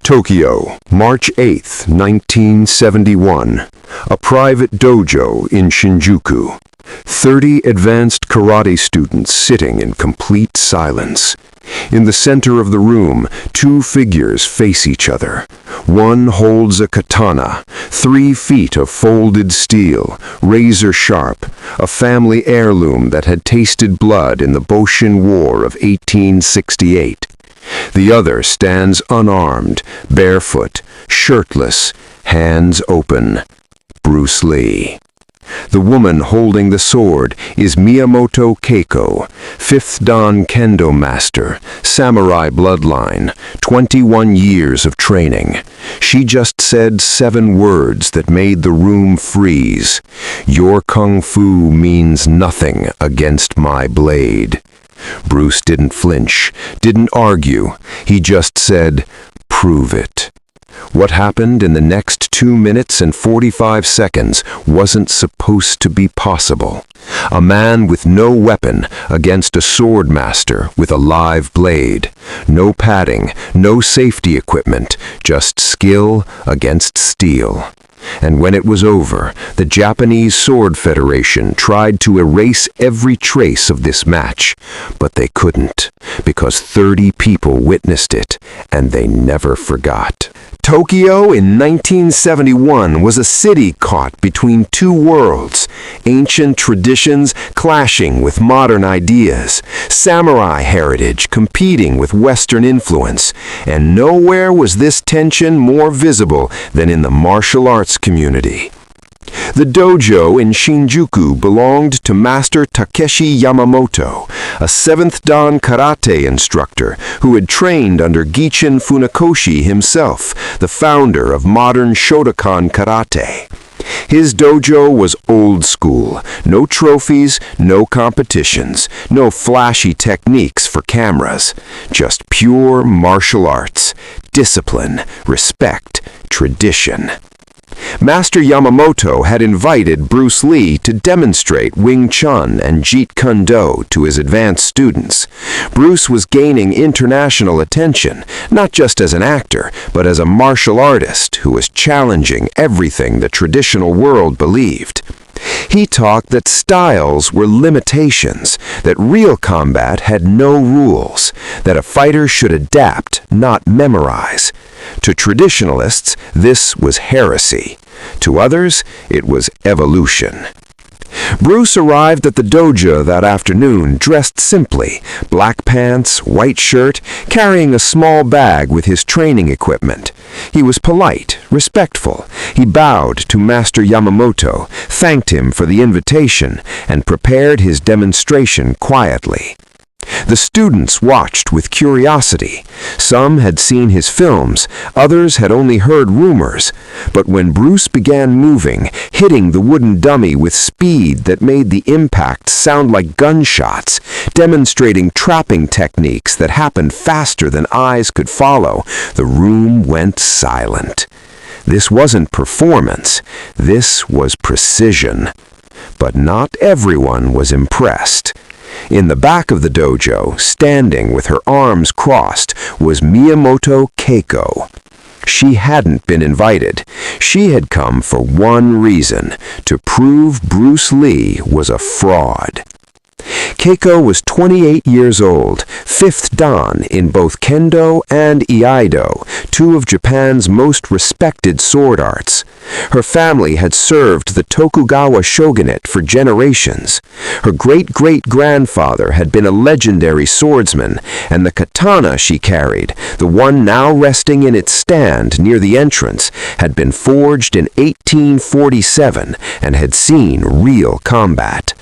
Tokyo, March 8, 1971. A private dojo in Shinjuku. 30 advanced karate students sitting in complete silence. In the center of the room, two figures face each other. One holds a katana, 3 feet of folded steel, razor sharp, a family heirloom that had tasted blood in the Boshin War of 1868. The other stands unarmed, barefoot, shirtless, hands open. Bruce Lee. The woman holding the sword is Miyamoto Keiko, 5th Dan Kendo master, samurai bloodline, 21 years of training. She just said 7 words that made the room freeze. Your kung fu means nothing against my blade. Bruce didn't flinch, didn't argue. He just said, "Prove it." What happened in the next 2 minutes and 45 seconds wasn't supposed to be possible. A man with no weapon against a swordmaster with a live blade. No padding, no safety equipment, just skill against steel. And when it was over, the Japanese Sword Federation tried to erase every trace of this match, but they couldn't, because 30 people witnessed it, and they never forgot. Tokyo in 1971 was a city caught between two worlds, ancient traditions clashing with modern ideas, samurai heritage competing with Western influence, and nowhere was this tension more visible than in the martial arts community. The dojo in Shinjuku belonged to Master Takeshi Yamamoto, a 7th Dan karate instructor who had trained under Gichin Funakoshi himself, the founder of modern Shotokan karate. His dojo was old school, no trophies, no competitions, no flashy techniques for cameras, just pure martial arts, discipline, respect, tradition. Master Yamamoto had invited Bruce Lee to demonstrate Wing Chun and Jeet Kendo to his advanced students. Bruce was gaining international attention, not just as an actor, but as a martial artist who was challenging everything the traditional world believed. He talked that styles were limitations, that real combat had no rules, that a fighter should adapt, not memorize. To traditionalists, this was heresy. To others, it was evolution. Bruce arrived at the dojo that afternoon dressed simply, black pants, white shirt, carrying a small bag with his training equipment. He was polite, respectful. He bowed to Master Yamamoto, thanked him for the invitation, and prepared his demonstration quietly. The students watched with curiosity. Some had seen his films, others had only heard rumors. But when Bruce began moving, hitting the wooden dummy with speed that made the impact sound like gunshots, demonstrating trapping techniques that happened faster than eyes could follow, the room went silent. This wasn't performance, this was precision. But not everyone was impressed. In the back of the dojo, standing with her arms crossed, was Miyamoto Keiko. She hadn't been invited. She had come for one reason, to prove Bruce Lee was a fraud. Keiko was 28 years old, 5th Dan in both Kendo and iaido, 2 of Japan's most respected sword arts. Her family had served the Tokugawa shogunate for generations. Her great-great-grandfather had been a legendary swordsman, and the katana she carried, the one now resting in its stand near the entrance, had been forged in 1847 and had seen real combat.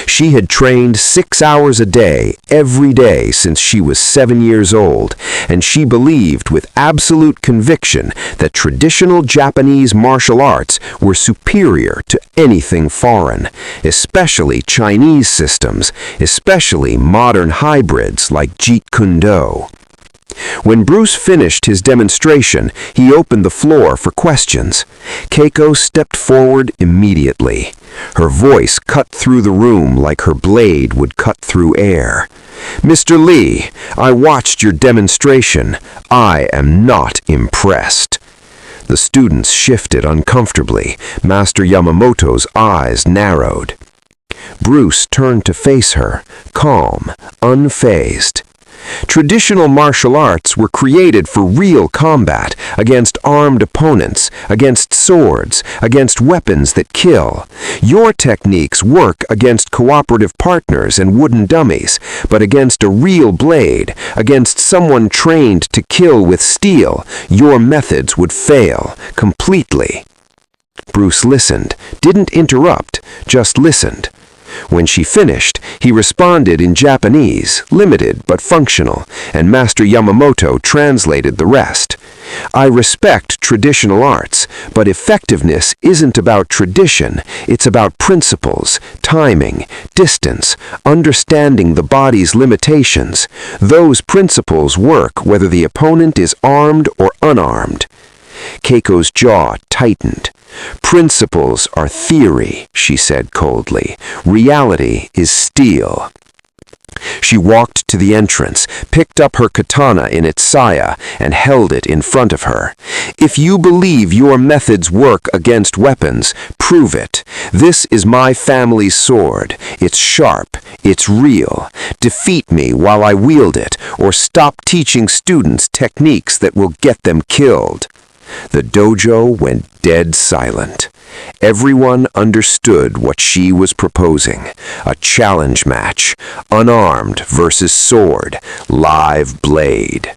She had trained 6 hours a day, every day since she was 7 years old, and she believed with absolute conviction that traditional Japanese martial arts were superior to anything foreign, especially Chinese systems, especially modern hybrids like Jeet Kune. When Bruce finished his demonstration, he opened the floor for questions. Keiko stepped forward immediately. Her voice cut through the room like her blade would cut through air. "Mr. Lee, I watched your demonstration. I am not impressed." The students shifted uncomfortably. Master Yamamoto's eyes narrowed. Bruce turned to face her, calm, unfazed. Traditional martial arts were created for real combat, against armed opponents, against swords, against weapons that kill. Your techniques work against cooperative partners and wooden dummies, but against a real blade, against someone trained to kill with steel, your methods would fail completely. Bruce listened, didn't interrupt, just listened. When she finished, he responded in Japanese, limited but functional, and Master Yamamoto translated the rest. "I respect traditional arts, but effectiveness isn't about tradition, it's about principles, timing, distance, understanding the body's limitations. Those principles work whether the opponent is armed or unarmed." Keiko's jaw tightened. "Principles are theory," she said coldly. "Reality is steel." She walked to the entrance, picked up her katana in its saya, and held it in front of her. "If you believe your methods work against weapons, prove it. This is my family's sword. It's sharp. It's real. Defeat me while I wield it, or stop teaching students techniques that will get them killed." The dojo went dead silent. Everyone understood what she was proposing. A challenge match, unarmed versus sword, live blade.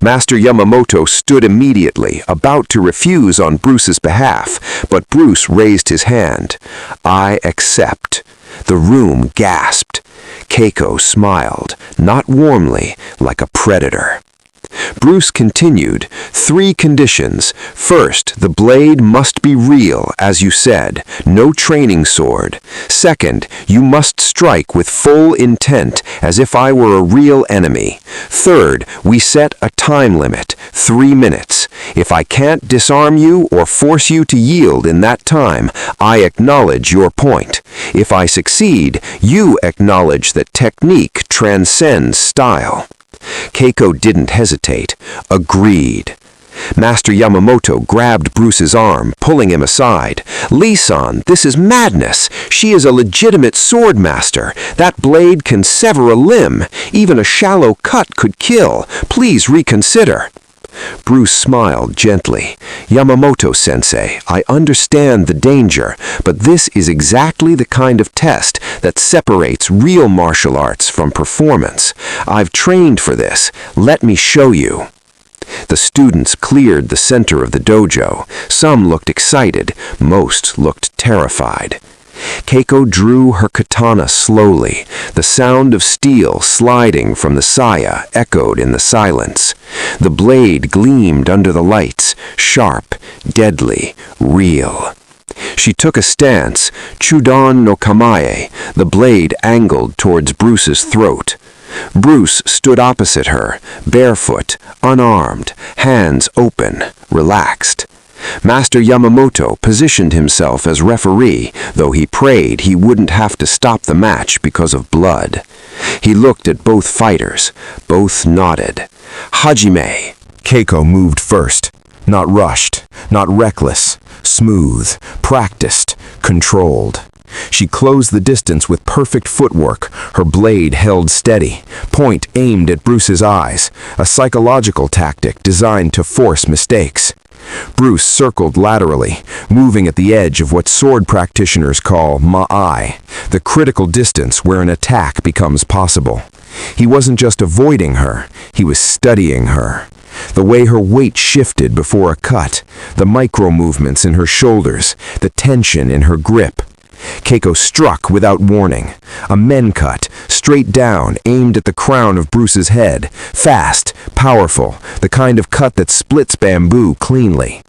Master Yamamoto stood immediately, about to refuse on Bruce's behalf, but Bruce raised his hand. "I accept." The room gasped. Keiko smiled, not warmly, like a predator. Bruce continued, "3 conditions. First, the blade must be real, as you said, no training sword. Second, you must strike with full intent, as if I were a real enemy. Third, we set a time limit, 3 minutes. If I can't disarm you or force you to yield in that time, I acknowledge your point. If I succeed, you acknowledge that technique transcends style." Keiko didn't hesitate. Agreed. Master Yamamoto grabbed Bruce's arm, pulling him aside. "Lee-san, this is madness. She is a legitimate swordmaster. That blade can sever a limb. Even a shallow cut could kill. Please reconsider." Bruce smiled gently. "Yamamoto-sensei, I understand the danger, but this is exactly the kind of test that separates real martial arts from performance. I've trained for this. Let me show you." The students cleared the center of the dojo. Some looked excited, most looked terrified. Keiko drew her katana slowly. The sound of steel sliding from the saya echoed in the silence. The blade gleamed under the lights, sharp, deadly, real. She took a stance, Chudan no kamae, the blade angled towards Bruce's throat. Bruce stood opposite her, barefoot, unarmed, hands open, relaxed. Master Yamamoto positioned himself as referee, though he prayed he wouldn't have to stop the match because of blood. He looked at both fighters. Both nodded. "Hajime." Keiko moved first. Not rushed, not reckless. Smooth, practiced, controlled. She closed the distance with perfect footwork, her blade held steady, point aimed at Bruce's eyes, a psychological tactic designed to force mistakes. Bruce circled laterally, moving at the edge of what sword practitioners call ma'ai, the critical distance where an attack becomes possible. He wasn't just avoiding her, he was studying her. The way her weight shifted before a cut, the micro-movements in her shoulders, the tension in her grip. Keiko struck without warning. A men cut, straight down, aimed at the crown of Bruce's head. Fast, powerful, the kind of cut that splits bamboo cleanly.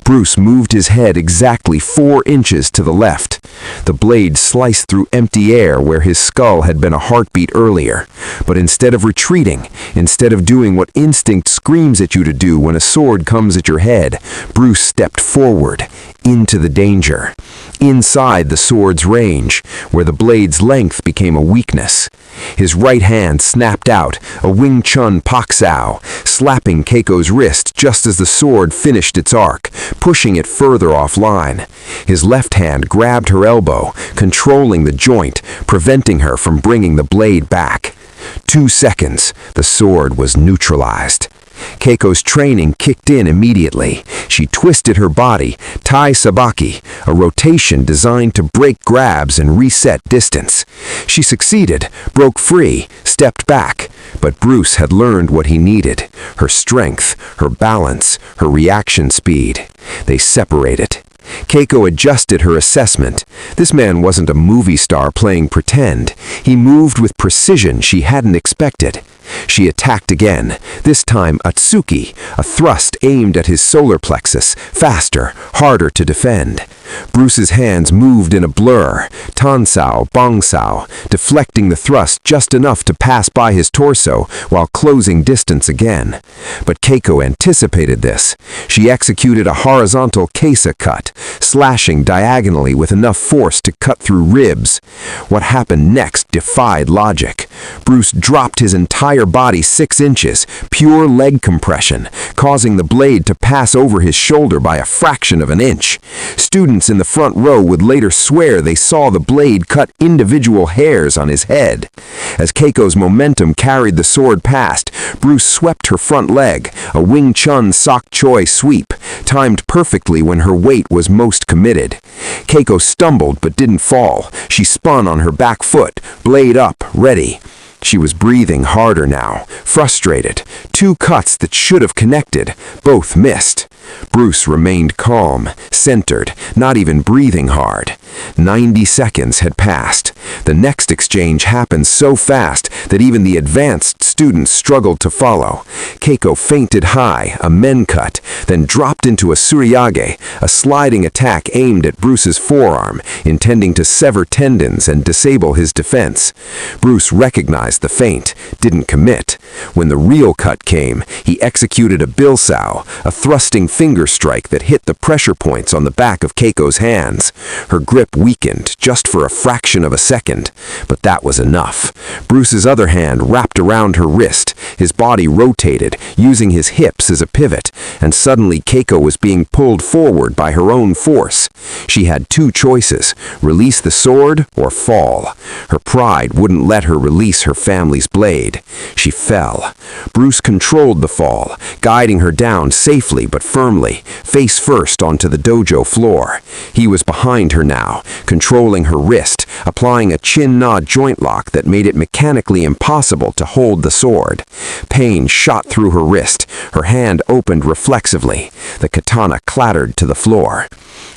Bruce moved his head exactly 4 inches to the left. The blade sliced through empty air where his skull had been a heartbeat earlier. But instead of retreating, instead of doing what instinct screams at you to do when a sword comes at your head, Bruce stepped forward, into the danger. Inside the sword's range, where the blade's length became a weakness. His right hand snapped out, a Wing Chun paksao, slapping Keiko's wrist just as the sword finished its arc, pushing it further offline. His left hand grabbed her elbow, controlling the joint, preventing her from bringing the blade back. 2 seconds, the sword was neutralized. Keiko's training kicked in immediately. She twisted her body, tai sabaki, a rotation designed to break grabs and reset distance. She succeeded, broke free, stepped back, but Bruce had learned what he needed: her strength, her balance, her reaction speed. They separated. Keiko adjusted her assessment. This man wasn't a movie star playing pretend. He moved with precision she hadn't expected. She attacked again, this time Atsuki, a thrust aimed at his solar plexus, faster, harder to defend. Bruce's hands moved in a blur, tansao, bangsao, deflecting the thrust just enough to pass by his torso while closing distance again. But Keiko anticipated this. She executed a horizontal kesa cut, slashing diagonally with enough force to cut through ribs. What happened next defied logic. Bruce dropped his entire body 6 inches, pure leg compression, causing the blade to pass over his shoulder by a fraction of an inch. Students in the front row would later swear they saw the blade cut individual hairs on his head. As Keiko's momentum carried the sword past, Bruce swept her front leg, a Wing Chun sok choi sweep, timed perfectly when her weight was most committed. Keiko stumbled but didn't fall. She spun on her back foot, blade up, ready. She was breathing harder now, frustrated. 2 cuts that should have connected, both missed. Bruce remained calm, centered, not even breathing hard. 90 seconds had passed. The next exchange happened so fast that even the advanced students struggled to follow. Keiko feinted high, a men cut, then dropped into a suriyage, a sliding attack aimed at Bruce's forearm, intending to sever tendons and disable his defense. Bruce recognized the feint, didn't commit. When the real cut came, he executed a bilsao, a thrusting finger strike that hit the pressure points on the back of Keiko's hands. Her grip weakened just for a fraction of a second, but that was enough. Bruce's other hand wrapped around her wrist, his body rotated, using his hips as a pivot, and suddenly Keiko was being pulled forward by her own force. She had 2 choices: release the sword or fall. Her pride wouldn't let her release her family's blade. She fell. Bruce controlled the fall, guiding her down safely but firmly, face first onto the dojo floor. He was behind her now, controlling her wrist, applying a chin-na joint lock that made it mechanically impossible to hold the sword. Pain shot through her wrist. Her hand opened reflexively. The katana clattered to the floor.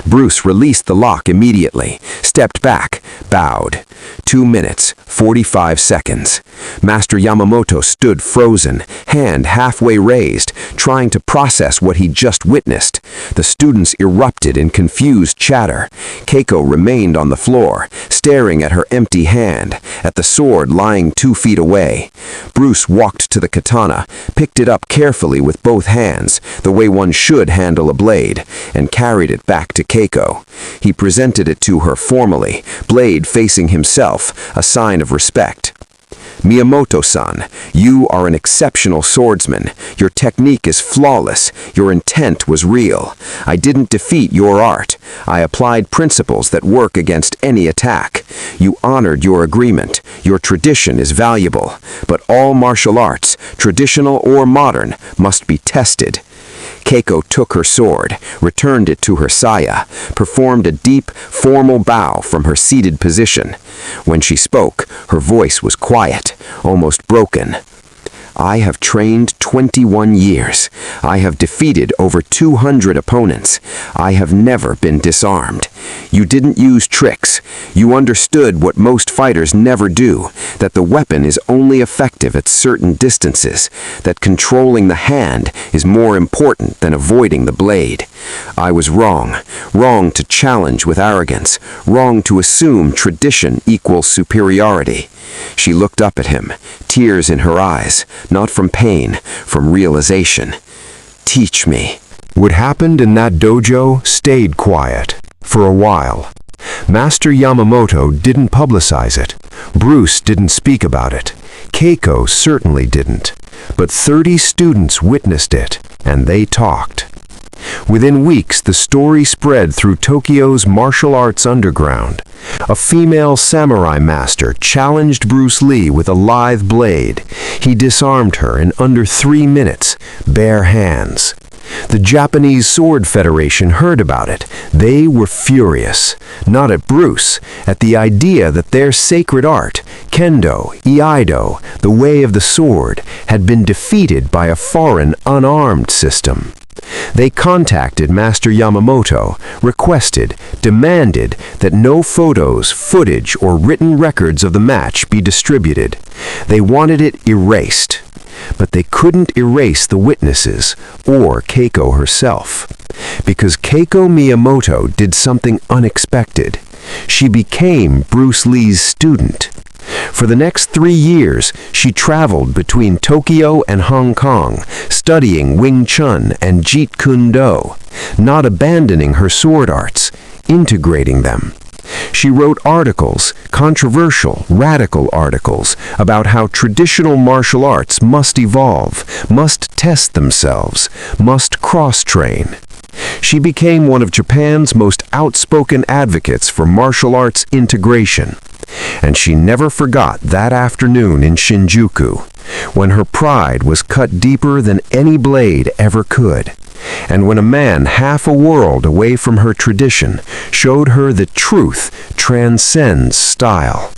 Bruce released the lock immediately, stepped back, bowed. 2 minutes, 45 seconds. Master Yamamoto stood frozen, hand halfway raised, trying to process what he'd just witnessed. The students erupted in confused chatter. Keiko remained on the floor, staring at her empty hand, at the sword lying 2 feet away. Bruce walked to the katana, picked it up carefully with both hands, the way one should handle a blade, and carried it back to Keiko. He presented it to her formally, blade facing himself, a sign of respect. Miyamoto-san, you are an exceptional swordsman. Your technique is flawless. Your intent was real. I didn't defeat your art. I applied principles that work against any attack. You honored your agreement. Your tradition is valuable. But all martial arts, traditional or modern, must be tested. Keiko took her sword, returned it to her saya, performed a deep, formal bow from her seated position. When she spoke, her voice was quiet, almost broken. I have trained 21 years. I have defeated over 200 opponents. I have never been disarmed. You didn't use tricks. You understood what most fighters never do, that the weapon is only effective at certain distances, that controlling the hand is more important than avoiding the blade. I was wrong to challenge with arrogance, wrong to assume tradition equals superiority. She looked up at him, tears in her eyes, not from pain, from realization. Teach me. What happened in that dojo stayed quiet, for a while. Master Yamamoto didn't publicize it. Bruce didn't speak about it. Keiko certainly didn't. But 30 students witnessed it, and they talked. Within weeks, the story spread through Tokyo's martial arts underground. A female samurai master challenged Bruce Lee with a lithe blade. He disarmed her in under 3 minutes, bare hands. The Japanese Sword Federation heard about it. They were furious, not at Bruce, at the idea that their sacred art, Kendo, iaido, the way of the sword, had been defeated by a foreign, unarmed system. They contacted Master Yamamoto, requested, demanded that no photos, footage, or written records of the match be distributed. They wanted it erased. But they couldn't erase the witnesses, or Keiko herself. Because Keiko Miyamoto did something unexpected. She became Bruce Lee's student. For the next 3 years, she traveled between Tokyo and Hong Kong, studying Wing Chun and Jeet Kendo, not abandoning her sword arts, integrating them. She wrote articles, controversial, radical articles, about how traditional martial arts must evolve, must test themselves, must cross-train. She became one of Japan's most outspoken advocates for martial arts integration. And she never forgot that afternoon in Shinjuku, when her pride was cut deeper than any blade ever could. And when a man half a world away from her tradition showed her that truth transcends style.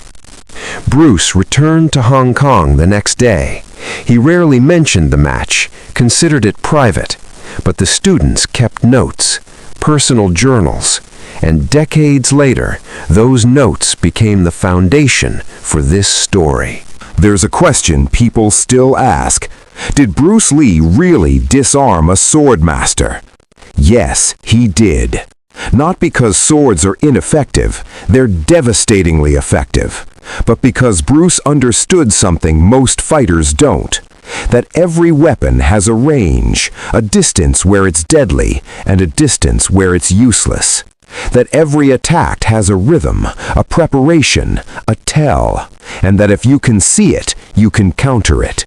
Bruce returned to Hong Kong the next day. He rarely mentioned the match, considered it private, but the students kept notes, personal journals, and decades later, those notes became the foundation for this story. There's a question people still ask. Did Bruce Lee really disarm a swordmaster? Yes, he did. Not because swords are ineffective, they're devastatingly effective, but because Bruce understood something most fighters don't. That every weapon has a range, a distance where it's deadly, and a distance where it's useless. That every attack has a rhythm, a preparation, a tell, and that if you can see it, you can counter it.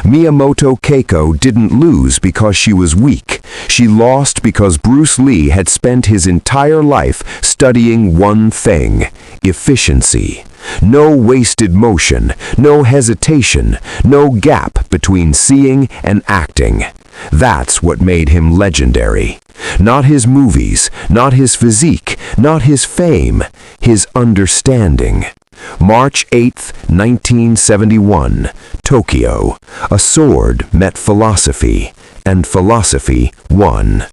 Miyamoto Keiko didn't lose because she was weak. She lost because Bruce Lee had spent his entire life studying one thing: efficiency. No wasted motion, no hesitation, no gap between seeing and acting. That's what made him legendary. Not his movies, not his physique, not his fame, his understanding. March 8, 1971, Tokyo. A sword met philosophy, and philosophy won.